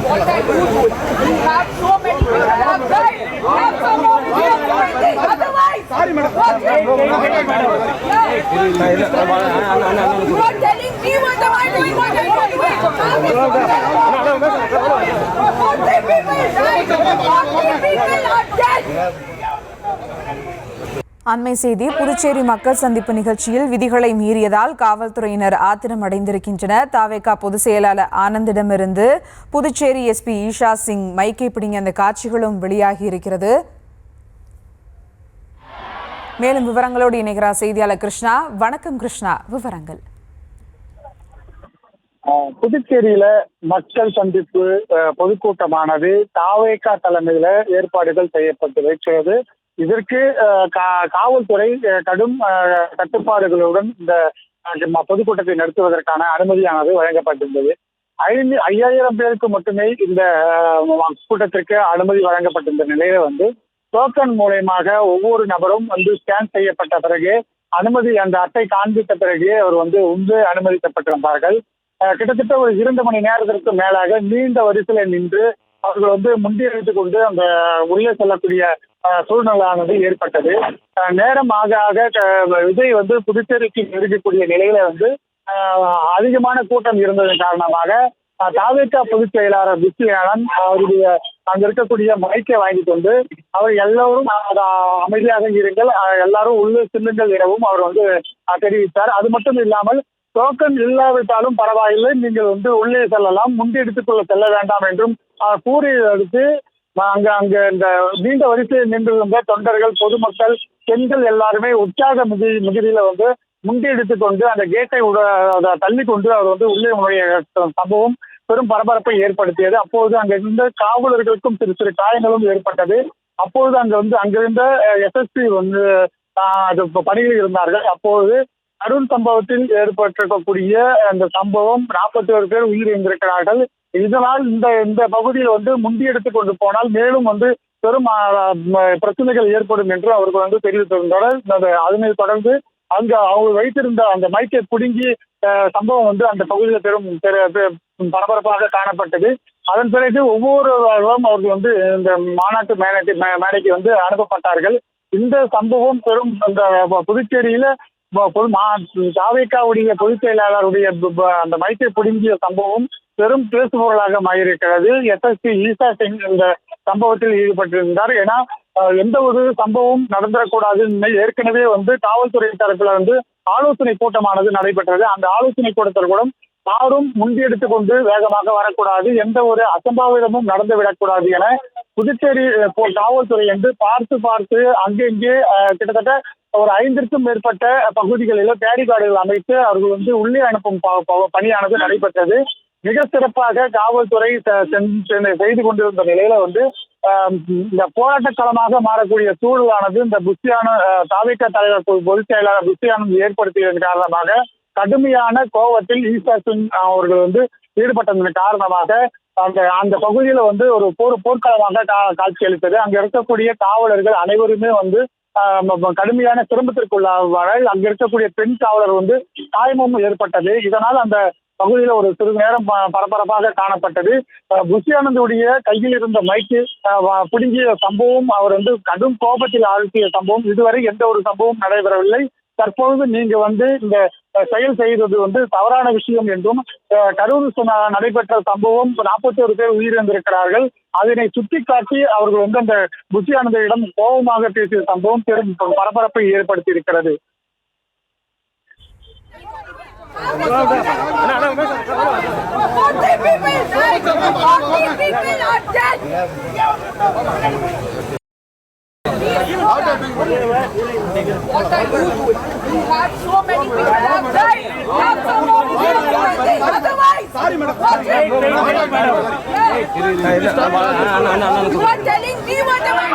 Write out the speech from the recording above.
What I do is, we have so many people have died. Have someone here fighting. Otherwise, sorry, madam. You are telling me what am I doing? What I am doing? 40 people died. 40 people are dead. அண்மை செய்தி. புதுச்சேரி மக்கள் சந்திப்பு நிகழ்ச்சியில் விதிகளை மீறியதால் காவல்துறையினர் ஆத்திரம் அடைந்திருக்கின்றனர். தாவேகா பொதுச் செயலாளர் ஆனந்திடமிருந்து புதுச்சேரி எஸ்பி ஈஷா சிங் மைக்கை பிடிங்க அந்த காட்சிகளும் வெளியாகி இருக்கிறது. மேலும் விவரங்களோடு இணைகிறார் செய்தியாளர் கிருஷ்ணா. வணக்கம் கிருஷ்ணா, விவரங்கள். புதுச்சேரியில மக்கள் சந்திப்பு பொதுக்கூட்டமானது தாவேகா தலைமையில ஏற்பாடுகள் செய்யப்பட்டு வைக்கிறது. இதற்கு காவல்துறை கடும் கட்டுப்பாடுகளுடன் இந்த பொதுக்கூட்டத்தை நடத்துவதற்கான அனுமதியானது வழங்கப்பட்டிருந்தது. 5000 பேருக்கு மட்டுமே இந்த கூட்டத்திற்கு அனுமதி வழங்கப்பட்டிருந்த நிலையில டோக்கன் மூலயமாக ஒவ்வொரு நபரும் ஸ்கேன் செய்யப்பட்ட பிறகு அனுமதி அந்த அட்டை காண்பித்த பிறகு அவர் உள்ளே அனுமதிக்கப்பட்டிருந்தார்கள். கிட்டத்தட்ட ஒரு 2 மணி நேரத்திற்கு மேலாக நீண்ட வரிசையில நின்று அவர்கள் முண்டியடித்துக் கொண்டு அந்த உள்ளே செல்லக்கூடிய சூழ்நிலையானது ஏற்பட்டது. நேரம் ஆக ஆக விஜய் புதுச்சேரிக்கு நெருங்கக்கூடிய நிலையில அதிகமான கூட்டம் இருந்ததன் காரணமாக தாவேகா பொதுச் செயலாளர் விஜயன் அவருடைய அங்க இருக்கக்கூடிய மைக்கை வாங்கி கொண்டு அவர் எல்லோரும் அமைதியாக இருங்கள், எல்லாரும் உள்ளே செல்லுங்கள் எனவும் அவர் தெரிவித்தார். அது மட்டும் இல்லாமல் டோக்கன் இல்லாவிட்டாலும் பரவாயில்லை, நீங்கள் உள்ளே செல்லலாம், முண்டி எடுத்துக்கொள்ள செல்ல வேண்டாம் என்றும் கூறியதற்கு அங்க இந்த நீண்ட வரிசையில் நின்றிருந்த தொண்டர்கள், பொதுமக்கள், பெண்கள் எல்லாருமே உற்சாக மிகுதியில முண்டி எடுத்துக்கொண்டு அந்த கேட்டை தள்ளி கொண்டு அவர் உள்ளே நுழைய சம்பவம் பெரும் பரபரப்பை ஏற்படுத்தியது. அப்போது அங்க இருந்த காவலர்களுக்கும் சிறு சிறு காயங்களும் ஏற்பட்டது. அப்போது அங்கிருந்த எஸ்எஸ்பி பணியில் இருந்தார்கள். அப்போது அருண் சம்பவத்தில் ஏற்பட்டிருக்கக்கூடிய அந்த சம்பவம் 41 பேர் உயிரிழந்திருக்கிறார்கள். இதனால் இந்த பகுதியில் முண்டியெடுத்துக் கொண்டு போனால் மேலும் பெரும் பிரச்சனைகள் ஏற்படும் என்று அவர்கள் தெரிவித்திருந்தனர். அதனை தொடர்ந்து அங்க அவங்க வைத்திருந்த அந்த மைக்கை பிடுங்கி சம்பவம் அந்த பகுதியில் பெரும் பரபரப்பாக காணப்பட்டது. அதன் பிறகு ஒவ்வொரு அவர்கள் இந்த மாநாட்டு மேடைக்கு அனுப்பப்பட்டார்கள். இந்த சம்பவம் பெரும் அந்த புதுச்சேரியில தாவேகாவுடைய பொதுச் செயலாளருடைய அந்த மைக்கை பிடுங்கிய சம்பவம் பெரும் பேசுபொருளாக மாறியிருக்கிறது. எஸ்எஸ்பி ஈஷா சிங் இந்த சம்பவத்தில் ஈடுபட்டிருந்தார். ஏன்னா எந்த ஒரு சம்பவம் நடந்துடக்கூடாது, ஏற்கனவே காவல்துறை தரப்புல ஆலோசனை கூட்டமானது நடைபெற்றது. அந்த ஆலோசனை கூட்டத்தில் கூட யாரும் முண்டியெடுத்துக் கொண்டு வேகமாக வரக்கூடாது, எந்த ஒரு அசம்பாவிதமும் நடந்துவிடக்கூடாது என புதுச்சேரி காவல்துறை பார்த்து அங்கெங்கே கிட்டத்தட்ட ஒரு 5க்கும் மேற்பட்ட பகுதிகளில் பேரிகார்டுகள் அமைத்து அவர்கள் உள்ளே அனுப்பும் பணியானது நடைபெற்றது. மிக சிறப்பாக காவல்துறை செய்து கொண்டிருந்த நிலையில இந்த போராட்ட களமாக மாறக்கூடிய சூழலானது இந்த தாவேகா தலைவர் பொதுச் செயலாளர் புஷியானந்த் ஏற்படுத்தியதன் காரணமாக கடுமையான கோபத்தில் ஈஷா சிங் அவர்கள் ஈடுபட்டதன் காரணமாக அந்த பகுதியில ஒரு போர்க்களமாக காட்சியளித்தது. அங்க இருக்கக்கூடிய காவலர்கள் அனைவருமே கடுமையான சிரமத்திற்குள்ளாவார்கள். அங்க இருக்கக்கூடிய பெண் காவலர் காயமும் ஏற்பட்டது. இதனால் அந்த பகுதியில ஒரு சிறிது நேரம் பரபரப்பாக காணப்பட்டது. புஷியானந்துடைய கையில் இருந்த மைக்கு பிடுங்கிய சம்பவம் அவர் கடும் கோபத்தில் ஆழ்த்திய சம்பவம். இதுவரை எந்த ஒரு சம்பவம் நடைபெறவில்லை. தற்பொழுது நீங்க இந்த செயல் செய்தது தவறான விஷயம் என்றும், கரூர் நடைபெற்ற சம்பவம் 41 பேர் உயிரிழந்திருக்கிறார்கள். அதனை சுட்டிக்காட்டி அவர்கள் அந்த புஷியானந்திடம் கோபமாக பேசிய சம்பவம் பெரும் பரபரப்பை ஏற்படுத்தி இருக்கிறது. What I do is, we have so many people have died. Have someone here fighting. Otherwise, sorry, madam. You are telling me what am I